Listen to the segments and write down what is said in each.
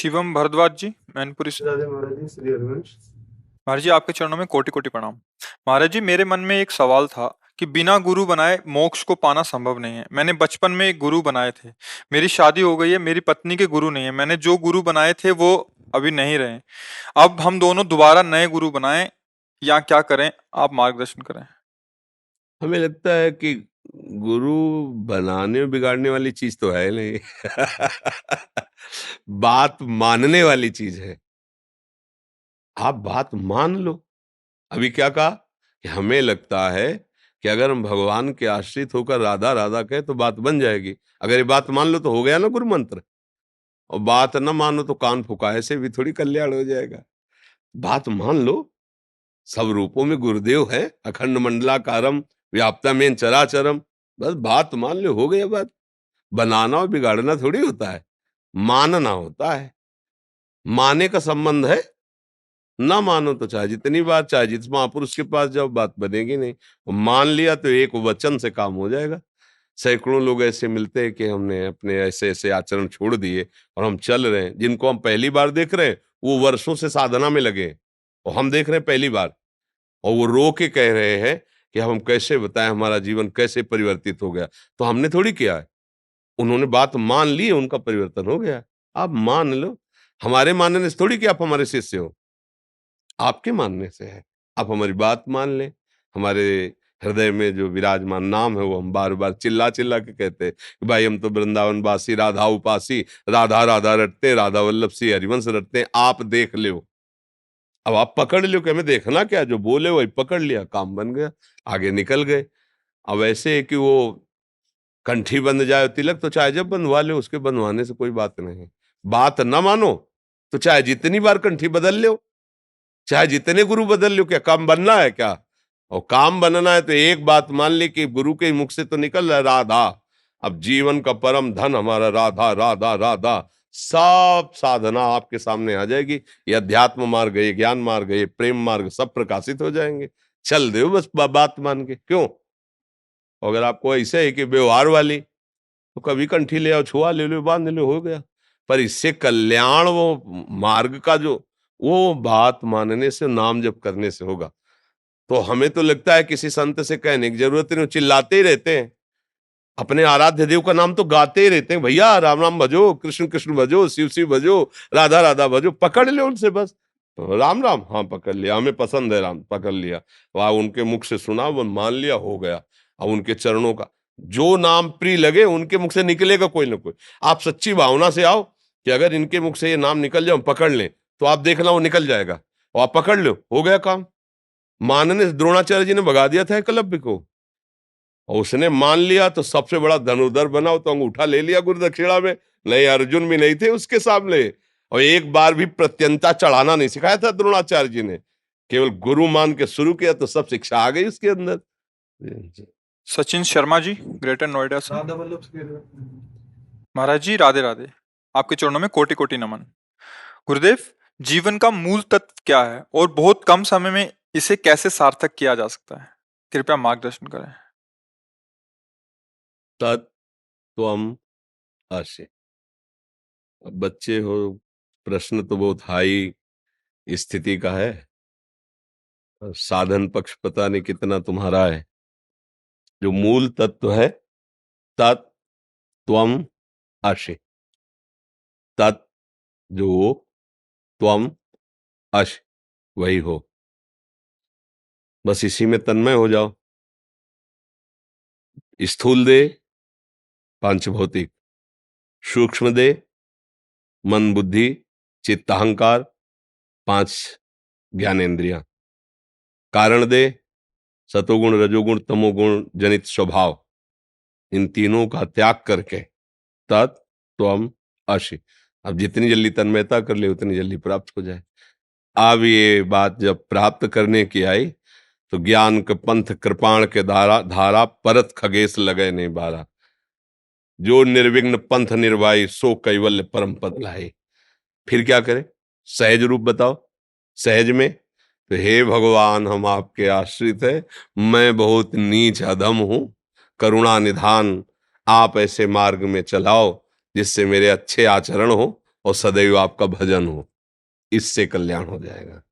शिवम भारद्वाज जी, मैनपुरी से। राधे महाराज जी, श्री हरिवंश। महाराज जी, आपके चरणों में कोटि कोटि प्रणाम। महाराज जी, मेरे मन में एक सवाल था कि बिना गुरु बनाए मोक्ष को पाना संभव नहीं है। मैंने बचपन में एक गुरु बनाए थे। मेरी शादी हो गई है, मेरी पत्नी के गुरु नहीं है। मैंने जो गुरु बनाए थे वो अभी नहीं रहे। अब हम दोनों दोबारा नए गुरु बनाएं या क्या करें? आप मार्गदर्शन करें। हमें लगता है कि गुरु बनाने और बिगाड़ने वाली चीज तो है नहीं। बात मानने वाली चीज है। आप बात मान लो। अभी क्या कहा कि हमें लगता है कि अगर हम भगवान के आश्रित होकर राधा राधा कहें तो बात बन जाएगी। अगर ये बात मान लो तो हो गया ना गुरु मंत्र। और बात न मानो तो कान फुका, ऐसे भी थोड़ी कल्याण हो जाएगा। बात मान लो। सब रूपों में गुरुदेव है, अखंड मंडलाकारम व्याप्तमेन चराचरम। बस बात मान लो, हो गया बात। बनाना और बिगाड़ना थोड़ी होता है, मानना होता है। माने का संबंध है, ना मानो तो चाहे जितनी बार, चाहे जिस महापुरुष के पास जाओ, बात बनेगी नहीं। और मान लिया तो एक वचन से काम हो जाएगा। सैकड़ों लोग ऐसे मिलते हैं कि हमने अपने ऐसे ऐसे आचरण छोड़ दिए और हम चल रहे हैं। जिनको हम पहली बार देख रहे हैं वो वर्षों से साधना में लगे हैं, और हम देख रहे हैं पहली बार। और वो रो के कह रहे हैं कि हम कैसे बताएं हमारा जीवन कैसे परिवर्तित हो गया। तो हमने थोड़ी किया है, उन्होंने बात मान ली, उनका परिवर्तन हो गया। आप मान लो। हमारे मानने से थोड़ी कि आप हमारे शिष्य हो, आपके मानने से है। आप हमारी बात मान लें। हमारे हृदय में जो विराजमान नाम है वो हम बार बार चिल्ला चिल्ला के कहते हैं कि भाई हम तो वृंदावन वासी, राधा उपासी, राधा राधा रटते, राधा वल्लभ सी हरिवंश रटते हैं, आप देख लो। अब आप पकड़ लो कि हमें देखना क्या, जो बोले वही पकड़ लिया, काम बन गया, आगे निकल गए। अब ऐसे है कि वो कंठी बंध जाए तिलक तो चाहे जब बंधवा ले, उसके बंधवाने से कोई बात नहीं। बात न मानो तो चाहे जितनी बार कंठी बदल लो, चाहे जितने गुरु बदल लो, क्या काम बनना है क्या? और काम बनना है तो एक बात मान ली कि गुरु के मुख से तो निकल रहा है राधा। अब जीवन का परम धन हमारा राधा राधा राधा। सब साधना आपके सामने आ जाएगी। ये अध्यात्म मार्ग, ये ज्ञान मार्ग, ये प्रेम मार्ग, सब प्रकाशित हो जाएंगे। चल दो बस बात मान के। क्यों? अगर आपको ऐसे है कि व्यवहार वाली, तो कभी कंठी ले आओ, छुआ ले लो, बांध लो, हो गया। पर इससे कल्याण वो मार्ग का जो, वो बात मानने से, नाम जप करने से होगा। तो हमें तो लगता है किसी संत से कहने की जरूरत नहीं, चिल्लाते ही रहते हैं। अपने आराध्य देव का नाम तो गाते ही रहते हैं, भैया राम राम भजो, कृष्ण कृष्ण भजो, शिव शिव भजो, राधा राधा भजो। पकड़ ले उनसे बस। राम राम, हाँ पकड़ लिया, हमें पसंद है राम, पकड़ लिया। वह उनके मुख से सुना, वो मान लिया, हो गया। अब उनके चरणों का जो नाम प्रिय लगे उनके मुख से निकलेगा कोई ना कोई। आप सच्ची भावना से आओ कि अगर इनके मुख से ये नाम निकल जाए, पकड़ लें, तो आप देखना वो निकल जाएगा। और आप पकड़ लो, हो गया काम। मानने से द्रोणाचार्य जी ने भगा दिया था एकलव्य को, और उसने मान लिया तो सबसे बड़ा धनुर्धर बना। तो अंगूठा ले लिया गुरु दक्षिणा में। नहीं, अर्जुन भी नहीं थे उसके सामने। और एक बार भी प्रत्यंता चढ़ाना नहीं सिखाया था द्रोणाचार्य जी ने, केवल गुरु मान के शुरू किया तो सब शिक्षा आ गई उसके अंदर। सचिन शर्मा जी, ग्रेटर नोएडा से। राधा वल्लभ से। महाराज जी, राधे राधे। आपके चरणों में कोटि कोटि नमन। गुरुदेव, जीवन का मूल तत्व क्या है और बहुत कम समय में इसे कैसे सार्थक किया जा सकता है? कृपया मार्गदर्शन करें। तत्त्वम अस्य। अब बच्चे हो, प्रश्न तो बहुत हाई स्थिति का है। साधन पक्ष पता नहीं कितना तुम्हारा है। जो मूल तत्व है, तत्त्वम अस्य। तत् जो, त्वम अश, वही हो। बस इसी में तन्मय हो जाओ। स्थूल दे पांच भौतिक, सूक्ष्म दे मन बुद्धि चित्त अहंकार पांच ज्ञानेंद्रियां, कारण दे सतोगुण रजोगुण तमोगुण जनित स्वभाव, इन तीनों का त्याग करके तत्त्वम अशि। अब जितनी जल्दी तन्मयता कर ले उतनी जल्दी प्राप्त हो जाए। अब ये बात जब प्राप्त करने की आई तो ज्ञान के पंथ कृपाण के धारा धारा परत खगेश लगे नहीं बारा। जो निर्विघ्न पंथ निर्वाही सो कैवल्य परम पद लाए। फिर क्या करें? सहज रूप बताओ। सहज में तो हे भगवान, हम आपके आश्रित है, मैं बहुत नीच अधम हूं, करुणा निधान। आप ऐसे मार्ग में चलाओ जिससे मेरे अच्छे आचरण हो और सदैव आपका भजन हो, इससे कल्याण हो जाएगा।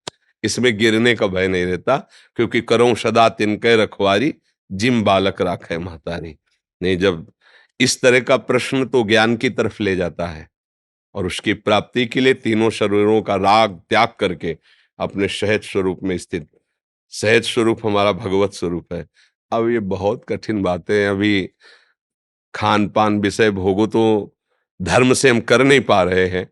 इसमें गिरने का भय नहीं रहता, क्योंकि करो सदा तिनके रखवारी, जिम बालक राखे महतारी। नहीं, जब इस तरह का प्रश्न तो ज्ञान की तरफ ले जाता है, और उसकी प्राप्ति के लिए तीनों शरीरों का राग त्याग करके अपने सहज स्वरूप में स्थित, सहज स्वरूप हमारा भगवत स्वरूप है। अब ये बहुत कठिन बातें हैं, अभी खान पान विषय भोगो तो धर्म से हम कर नहीं पा रहे हैं,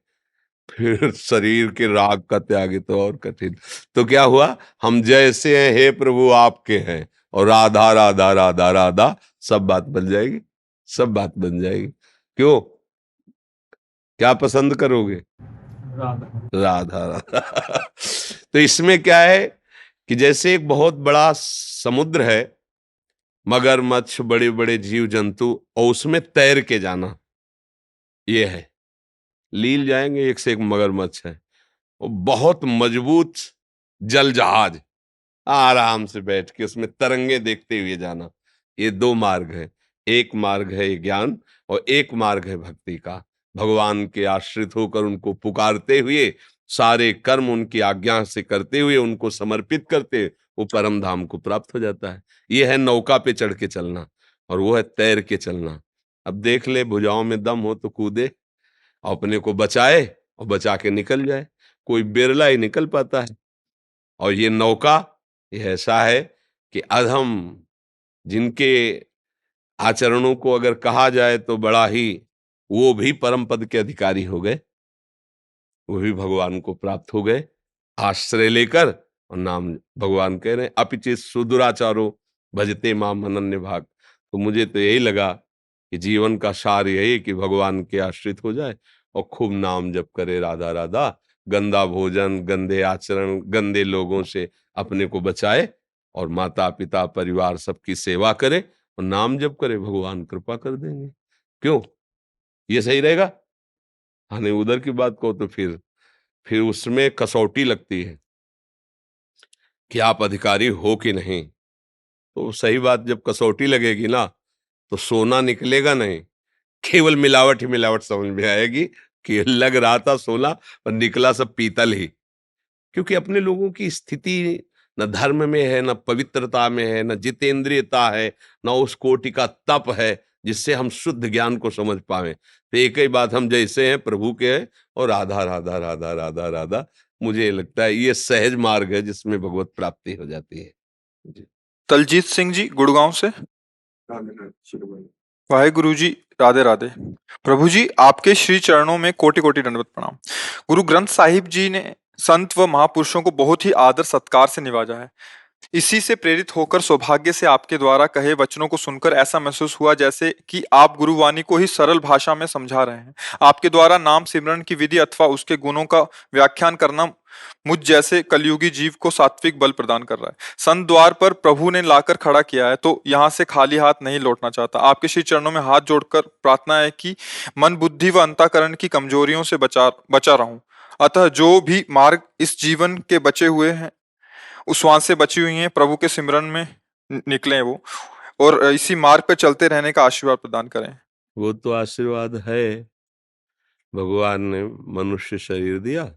फिर शरीर के राग का त्याग तो और कठिन। तो क्या हुआ, हम जैसे हैं हे प्रभु आपके हैं, और राधा राधा राधा राधा, सब बात बन जाएगी, सब बात बन जाएगी। क्यों, क्या पसंद करोगे? राधा। राधा राधा। तो इसमें क्या है कि जैसे एक बहुत बड़ा समुद्र है, मगरमच्छ, बड़े बड़े जीव जंतु, और उसमें तैर के जाना, ये है। लील जाएंगे, एक से एक मगरमच्छ है, वो बहुत मजबूत जल जहाज, आराम से बैठ के उसमें तरंगे देखते हुए जाना। ये दो मार्ग है, एक मार्ग है ज्ञान, और एक मार्ग है भक्ति का। भगवान के आश्रित होकर उनको पुकारते हुए, सारे कर्म उनकी आज्ञा से करते हुए, उनको समर्पित करते, वो परम धाम को प्राप्त हो जाता है। ये है नौका पे चढ़ के चलना, और वो है तैर के चलना। अब देख ले, भुजाओं में दम हो तो कूदे, अपने को बचाए और बचा के निकल जाए। कोई बिरला ही निकल पाता है। और ये नौका, ये ऐसा है कि अधम, जिनके आचरणों को अगर कहा जाए तो बड़ा ही, वो भी परम पद के अधिकारी हो गए, वो भी भगवान को प्राप्त हो गए आश्रय लेकर। और नाम भगवान कह रहे हैं, अपिचित सुदुराचारो भजते माम अनन्य भाग। तो मुझे तो यही लगा कि जीवन का सार यही कि भगवान के आश्रित हो जाए और खूब नाम जप करे, राधा राधा, गंदा भोजन, गंदे आचरण, गंदे लोगों से अपने को बचाए, और माता पिता परिवार सबकी सेवा करे और नाम जप करे, भगवान कृपा कर देंगे। क्यों, ये सही रहेगा? हाँ, नहीं, उधर की बात को तो फिर उसमें कसौटी लगती है कि आप अधिकारी हो कि नहीं। तो सही बात, जब कसौटी लगेगी ना, तो सोना निकलेगा नहीं, केवल मिलावट ही मिलावट समझ में आएगी कि लग रहा था सोना पर निकला सब पीतल ही। क्योंकि अपने लोगों की स्थिति न धर्म में है, न पवित्रता में है, न जितेंद्रियता है, न उस कोटि का तप है जिससे हम शुद्ध ज्ञान को समझ पाए। तो एक ही बात, हम जैसे हैं प्रभु के हैं, और राधा राधा राधा राधा राधा। मुझे लगता है ये सहज मार्ग है जिसमें भगवत प्राप्ति हो जाती है जी। दलजीत सिंह जी गुड़गांव से। वाहेगुरु जी, राधे राधे। प्रभु जी, आपके श्री चरणों में कोटि कोटि दंडवत प्रणाम। गुरु ग्रंथ साहिब जी ने संत व महापुरुषों को बहुत ही आदर सत्कार से निवाजा है। इसी से प्रेरित होकर सौभाग्य से आपके द्वारा कहे वचनों को सुनकर ऐसा महसूस हुआ जैसे कि आप गुरुवाणी को ही सरल भाषा में समझा रहे हैं। आपके द्वारा नाम सिमरन की विधि अथवा उसके गुणों का व्याख्यान करना मुझ जैसे कलयुगी जीव को सात्विक बल प्रदान कर रहा है। संत द्वार पर प्रभु ने लाकर खड़ा किया है, तो यहाँ से खाली हाथ नहीं लौटना चाहता। आपके श्री चरणों में हाथ जोड़कर प्रार्थना है कि मन, बुद्धि व अंतःकरण की कमजोरियों से बचा रहूं। अतः जो भी मार्ग इस जीवन के बचे हुए हैं, उस वांछा से बची हुई हैं, प्रभु के सिमरन में निकले वो, और इसी मार्ग पर चलते रहने का आशीर्वाद प्रदान करें। वो तो आशीर्वाद है, भगवान ने मनुष्य शरीर दिया,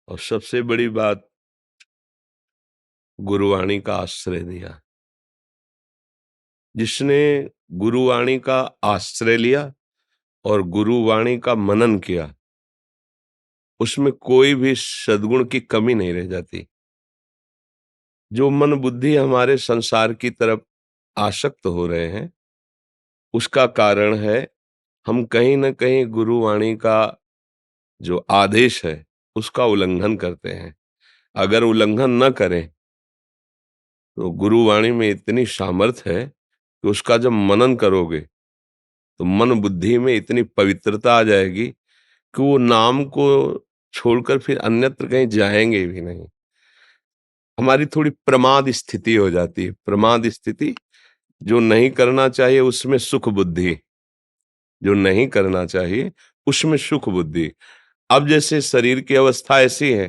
और सबसे बड़ी बात, गुरुवाणी का आश्रय दिया। जिसने गुरुवाणी का आश्रय लिया और गुरुवाणी का मनन किया, उसमें कोई भी सद्गुण की कमी नहीं रह जाती। जो मन बुद्धि हमारे संसार की तरफ आसक्त हो रहे हैं, उसका कारण है हम कहीं ना कहीं गुरुवाणी का जो आदेश है उसका उल्लंघन करते हैं। अगर उल्लंघन न करें तो गुरुवाणी में इतनी सामर्थ्य है कि उसका जब मनन करोगे तो मन बुद्धि में इतनी पवित्रता आ जाएगी कि वो नाम को छोड़कर फिर अन्यत्र कहीं जाएंगे भी नहीं। हमारी थोड़ी प्रमाद स्थिति हो जाती है। प्रमाद स्थिति, जो नहीं करना चाहिए उसमें सुख बुद्धि, जो नहीं करना चाहिए उसमें सुख बुद्धि। अब जैसे शरीर की अवस्था ऐसी है,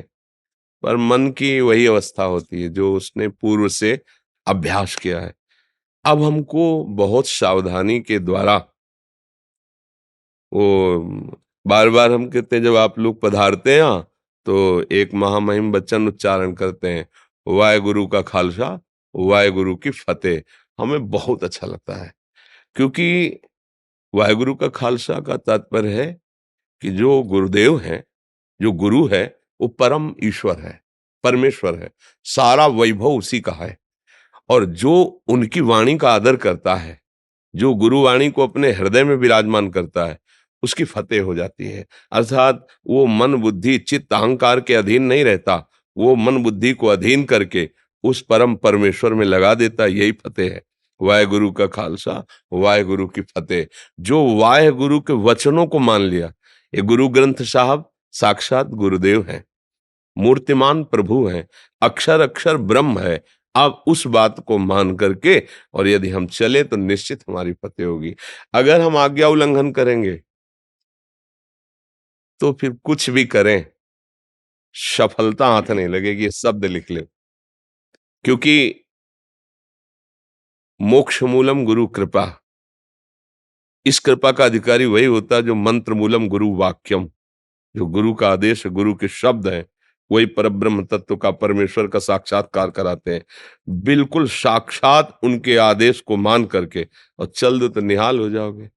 पर मन की वही अवस्था होती है जो उसने पूर्व से अभ्यास किया है। अब हमको बहुत सावधानी के द्वारा वो बार बार हम कहते हैं, जब आप लोग पधारते हैं यहाँ तो एक महामहिम वचन उच्चारण करते हैं, वाहेगुरु का खालसा, वाहेगुरु की फतेह। हमें बहुत अच्छा लगता है, क्योंकि वाहेगुरु का खालसा का तात्पर्य है कि जो गुरुदेव हैं, जो गुरु है, वो परम ईश्वर है, परमेश्वर है, सारा वैभव उसी का है। और जो उनकी वाणी का आदर करता है, जो गुरुवाणी को अपने हृदय में विराजमान करता है, उसकी फतेह हो जाती है। अर्थात वो मन बुद्धि चित्त अहंकार के अधीन नहीं रहता, वो मन बुद्धि को अधीन करके उस परम परमेश्वर में लगा देता है। यही फतेह है। वाहेगुरु का खालसा, वाहेगुरु की फतेह। जो वाहेगुरु के वचनों को मान लिया, ये गुरु ग्रंथ साहब साक्षात गुरुदेव हैं, मूर्तिमान प्रभु हैं, अक्षर अक्षर ब्रह्म है। आप उस बात को मान करके और यदि हम चले तो निश्चित हमारी फतेह होगी। अगर हम आज्ञा उल्लंघन करेंगे तो फिर कुछ भी करें, सफलता हाथ नहीं लगेगी। ये शब्द लिख ले, क्योंकि मोक्ष मूलम गुरु कृपा, इस कृपा का अधिकारी वही होता है जो मंत्र मूलम गुरु वाक्यम, जो गुरु का आदेश, गुरु के शब्द हैं, वही परब्रह्म तत्व का, परमेश्वर का साक्षात्कार कराते हैं। बिल्कुल साक्षात उनके आदेश को मान करके और चल दो तो निहाल हो जाओगे।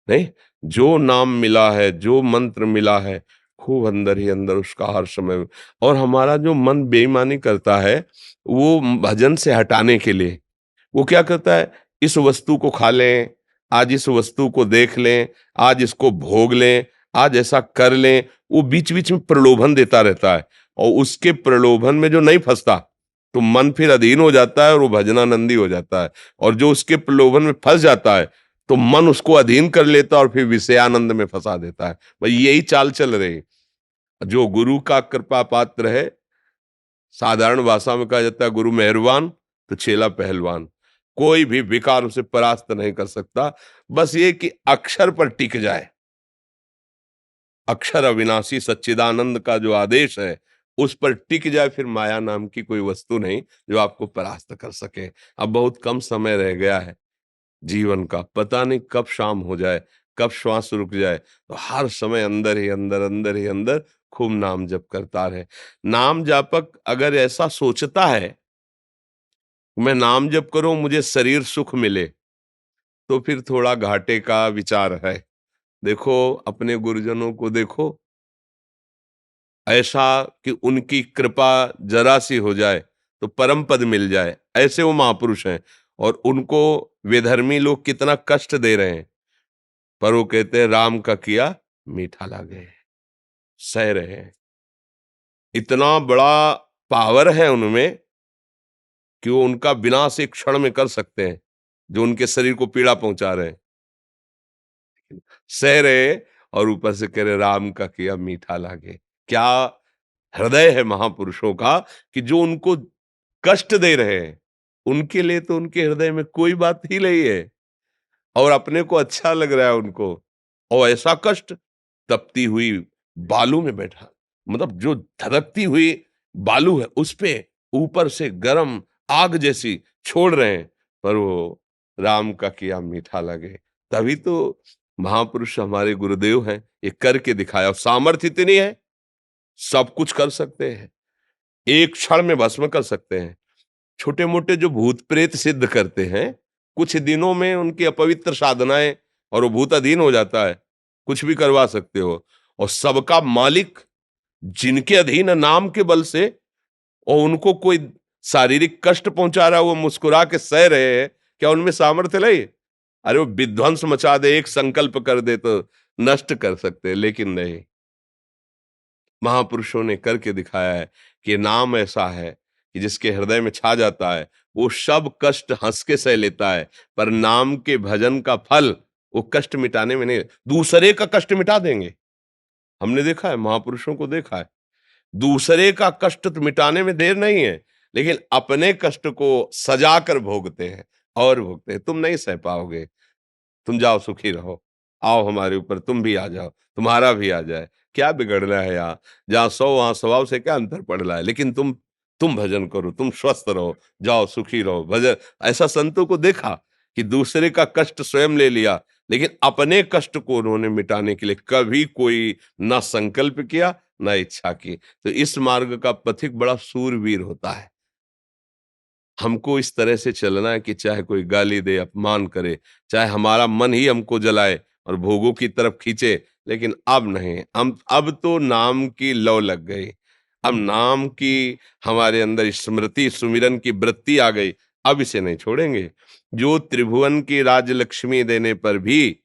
नहीं, जो नाम मिला है, जो मंत्र मिला है, खूब अंदर ही अंदर उसका हर समय। और हमारा जो मन बेईमानी करता है, वो भजन से हटाने के लिए वो क्या करता है, इस वस्तु को खा लें, आज इस वस्तु को देख लें, आज इसको भोग लें, आज ऐसा कर लें। वो बीच बीच में प्रलोभन देता रहता है, और उसके प्रलोभन में जो नहीं फंसता तो मन फिर अधीन हो जाता है और वो भजनानंदी हो जाता है। और जो उसके प्रलोभन में फंस जाता है तो मन उसको अधीन कर लेता है और फिर विषयानंद में फंसा देता है। भाई यही चाल चल रही। जो गुरु का कृपा पात्र है, साधारण भाषा में कहा जाता है गुरु मेहरबान तो चेला पहलवान। कोई भी विकार उसे परास्त नहीं कर सकता। बस ये कि अक्षर पर टिक जाए। अक्षर अविनाशी सच्चिदानंद का जो आदेश है उस पर टिक जाए, फिर माया नाम की कोई वस्तु नहीं जो आपको परास्त कर सके। अब बहुत कम समय रह गया है जीवन का, पता नहीं कब शाम हो जाए, कब श्वास रुक जाए। तो हर समय अंदर ही अंदर, अंदर ही अंदर खूब नाम जप करता रहे। नाम जापक अगर ऐसा सोचता है मैं नाम जप करूं मुझे शरीर सुख मिले, तो फिर थोड़ा घाटे का विचार है। देखो अपने गुरुजनों को देखो, ऐसा कि उनकी कृपा जरा सी हो जाए तो परम पद मिल जाए, ऐसे वो महापुरुष हैं। और उनको विधर्मी लोग कितना कष्ट दे रहे हैं, पर वो कहते हैं राम का किया मीठा लागे, सह रहे हैं। इतना बड़ा पावर है उनमें कि वो उनका विनाश एक क्षण में कर सकते हैं, जो उनके शरीर को पीड़ा पहुंचा रहे हैं, सह रहे। और ऊपर से कह रहे राम का किया मीठा लागे। क्या हृदय है महापुरुषों का कि जो उनको कष्ट दे रहे हैं, उनके लिए तो उनके हृदय में कोई बात ही नहीं है, और अपने को अच्छा लग रहा है उनको। और ऐसा कष्ट तपती हुई बालू में बैठा, मतलब जो धधकती हुई बालू है उस पे ऊपर से गरम आग जैसी छोड़ रहे हैं, पर वो राम का किया मीठा लगे। तभी तो महापुरुष हमारे गुरुदेव हैं, ये करके दिखाया। और सामर्थ्य इतनी है, सब कुछ कर सकते हैं, एक क्षण में भस्म कर सकते हैं। छोटे मोटे जो भूत प्रेत सिद्ध करते हैं, कुछ दिनों में उनकी अपवित्र साधनाएं और वो भूत अधीन हो जाता है, कुछ भी करवा सकते हो। और सबका मालिक जिनके अधीन है नाम के बल से, और उनको कोई शारीरिक कष्ट पहुंचा रहा है वो मुस्कुरा के सह रहे हैं, क्या उनमें सामर्थ्य नहीं? अरे वो विध्वंस मचा दे, एक संकल्प कर दे तो नष्ट कर सकते हैं, लेकिन नहीं, महापुरुषों ने करके दिखाया है कि नाम ऐसा है कि जिसके हृदय में छा जाता है वो सब कष्ट हंस के सह लेता है। पर नाम के भजन का फल वो कष्ट मिटाने में नहीं, दूसरे का कष्ट मिटा देंगे। हमने देखा है, महापुरुषों को देखा है, दूसरे का कष्ट तो मिटाने में देर नहीं है, लेकिन अपने कष्ट को सजा कर भोगते हैं और भोगते हैं। तुम नहीं सह पाओगे, तुम जाओ सुखी रहो, आओ हमारे ऊपर तुम भी आ जाओ, तुम्हारा भी आ जाए, क्या बिगड़ना है यार? जहाँ 100 वहाँ स्वभाव से क्या अंतर पड़ रहा है? लेकिन तुम भजन करो, तुम स्वस्थ रहो, जाओ सुखी रहो, भजन। ऐसा संतों को देखा कि दूसरे का कष्ट स्वयं ले लिया, लेकिन अपने कष्ट को उन्होंने मिटाने के लिए कभी कोई ना संकल्प किया ना इच्छा की। तो इस मार्ग का पथिक बड़ा सूरवीर होता है। हमको इस तरह से चलना है कि चाहे कोई गाली दे, अपमान करे, चाहे हमारा मन ही हमको जलाए और भोगों की तरफ खींचे, लेकिन अब नहीं। हम अब तो नाम की लौ लग गई। अब नाम की हमारे अंदर स्मृति सुमिरन की वृत्ति आ गई। अब इसे नहीं छोड़ेंगे। जो त्रिभुवन की राजलक्ष्मी देने पर भी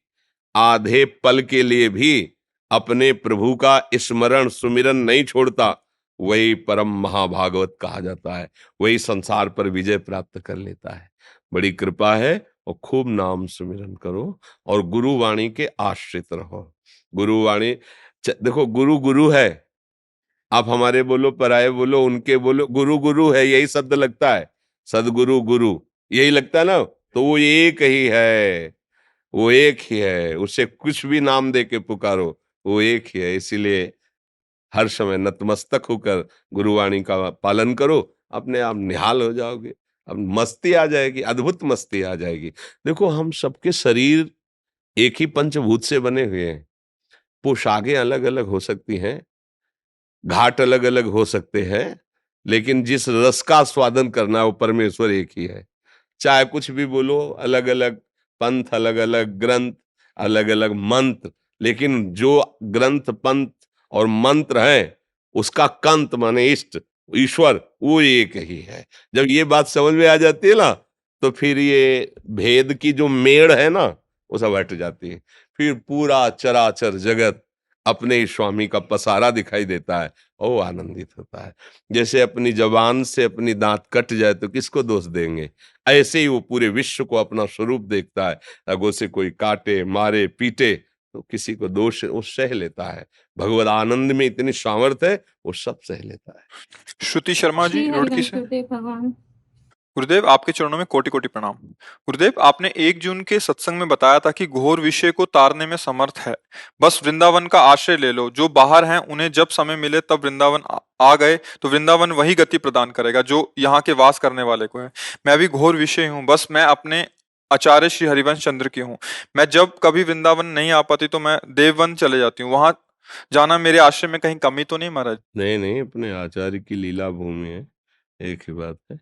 आधे पल के लिए भी अपने प्रभु का स्मरण सुमिरन नहीं छोड़ता, वही परम महाभागवत कहा जाता है। वही संसार पर विजय प्राप्त कर लेता है। बड़ी कृपा है। और खूब नाम सुमिरन करो और गुरु वाणी के आश्रित रहो। गुरु वाणी देखो, गुरु गुरु है। आप हमारे बोलो, पराये बोलो, उनके बोलो, गुरु गुरु है, यही शब्द लगता है। सदगुरु गुरु यही लगता है ना। तो वो एक ही है, वो एक ही है। उसे कुछ भी नाम दे के पुकारो, वो एक ही है। इसीलिए हर समय नतमस्तक होकर गुरुवाणी का पालन करो, अपने आप निहाल हो जाओगे। अब मस्ती आ जाएगी, अद्भुत मस्ती आ जाएगी। देखो, हम सबके शरीर एक ही पंचभूत से बने हुए हैं। पोशाकें अलग अलग हो सकती हैं, घाट अलग अलग हो सकते हैं, लेकिन जिस रस का स्वादन करना है वो परमेश्वर एक ही है। चाहे कुछ भी बोलो, अलग अलग पंथ, अलग अलग ग्रंथ, अलग अलग मंत्र, लेकिन जो ग्रंथ पंथ और मंत्र है, उसका कंत माने इष्ट ईश्वर, वो एक ही है। जब ये बात समझ में आ जाती है ना, तो फिर ये भेद की जो मेड़ है ना, वो सब हट जाती है। फिर पूरा चराचर जगत अपने ही स्वामी का पसारा दिखाई देता है और वो आनंदित होता है। जैसे अपनी जबान से अपनी दांत कट जाए तो किसको दोष देंगे, ऐसे ही वो पूरे विश्व को अपना स्वरूप देखता है। अगर उसे कोई काटे, मारे, पीटे, तो किसी को दोष वो सह लेता है। भगवत आनंद में इतनी सामर्थ्य है, वो सब सह लेता है। श्रुति शर्मा जी, श्री रुड़की हरिवंश से। गुरुदेव भगवान। गुरुदेव, आपके चरणों में कोटि कोटि प्रणाम। गुरुदेव, आपने 1 जून के सत्संग में बताया था कि घोर विषय को तारने में समर्थ है, बस वृंदावन का आश्रय ले लो। जो बाहर हैं उन्हें जब समय मिले तब वृंदावन आ गए तो वृंदावन वही गति प्रदान करेगा जो यहाँ के वास करने वाले को है। मैं भी घोर विषय हूँ, बस मैं अपने आचार्य श्री हरिवंश चंद्र की हूँ। मैं जब कभी वृंदावन नहीं आ पाती तो मैं देववन चले जाती हूँ। वहां जाना मेरे आश्रय में कहीं कमी तो नहीं महाराज? नहीं नहीं, अपने आचार्य की लीला भूमि है, एक ही बात है।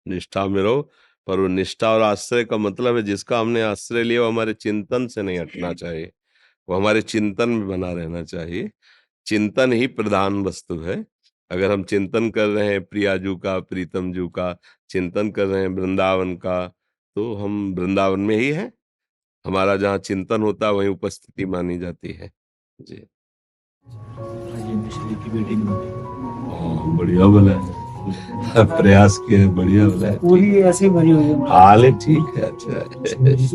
निष्ठा में रहो। पर वो निष्ठा और आश्रय का मतलब है, जिसका हमने आश्रय लिया वो हमारे चिंतन से नहीं हटना चाहिए, वो हमारे चिंतन में बना रहना चाहिए। चिंतन ही प्रधान वस्तु है। अगर हम चिंतन कर रहे हैं प्रियाजू का, प्रीतम जू का, चिंतन कर रहे हैं वृंदावन का, तो हम वृंदावन में ही हैं। हमारा जहाँ चिंतन होता है वहीं उपस्थिति मानी जाती है। जी हाँ, बढ़िया बोला है। प्रयास किया है, बढ़िया बोला है। पूरी ऐसे भरी हुई है। हाल है, ठीक है, अच्छा है। जी।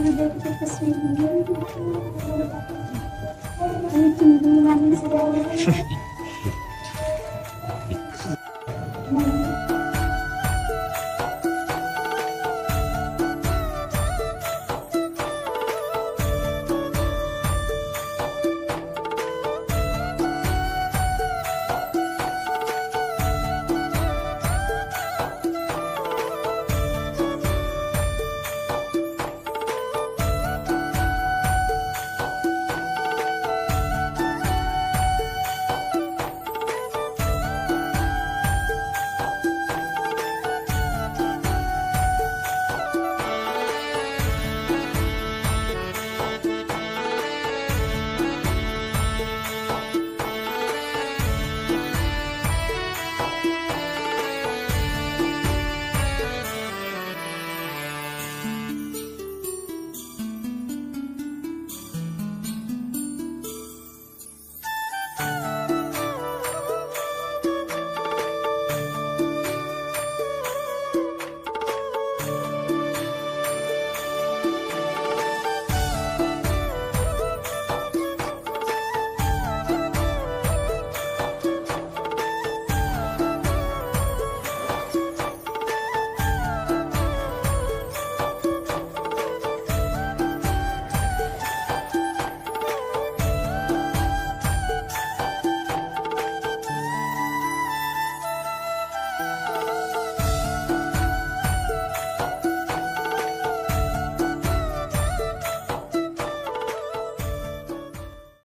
गुरुदेव की तस्वीर होंगी। ये टीवी वाली